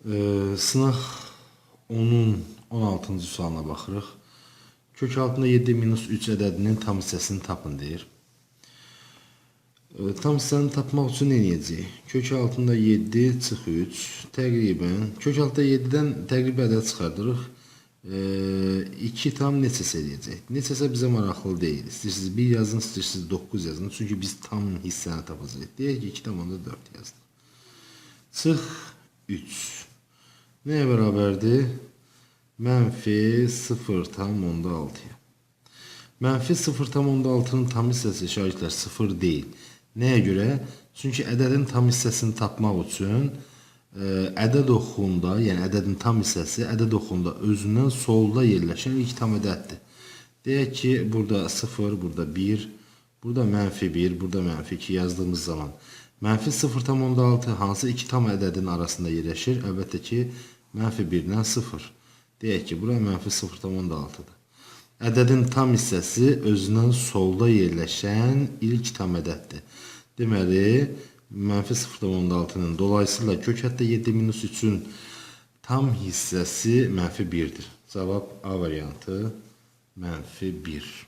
Sınaq 10-un 16-cı sualına baxırıq. Kök altında 7 minus 3 ədədinin tam hissəsini tapın deyir. Tam hissəni tapmaq üçün nə edəcəyik? Kök altında 7 çıx 3 təqribən. Kök altında 7-dən təqribi ədəd çıxardırıq. 2 tam neçəsə eləyəcək? Neçəsə bizə maraqlı deyil. İstəyirsiniz 1 yazın, istəyirsiniz 9 yazın. Çünki biz tam hissəni tapacağıq. Deyək ki 2 tam onda 4 yazdık. Çıx 3. Nəyə bərabərdir? Mənfi 0,6'ya. Mənfi 0,6'nın tam hissəsi işarətlər 0 deyil. Nəyə görə? Çünki ədədin tam hissəsini tapmaq üçün ədəd oxuğunda, yəni ədədin tam hissəsi ədəd oxuğunda özündən solda yerləşən ilk tam ədəddir. Deyək ki, burada 0, burada 1, burada mənfi 1, burada mənfi 2 yazdığımız zaman mənfi 0,6 hansı iki tam ədədin arasında yerləşir? Əlbəttə ki, mənfi 1-dən 0. Deyək ki, bura mənfi 0,6'dır. Ədədin tam hissəsi özündən solda yerləşən ilk tam ədəddir. Deməli, mənfi 0,6'nın dolayısıyla kök hətta 7 minus 3'ün tam hissəsi mənfi 1'dir. Cavab A variantı mənfi 1.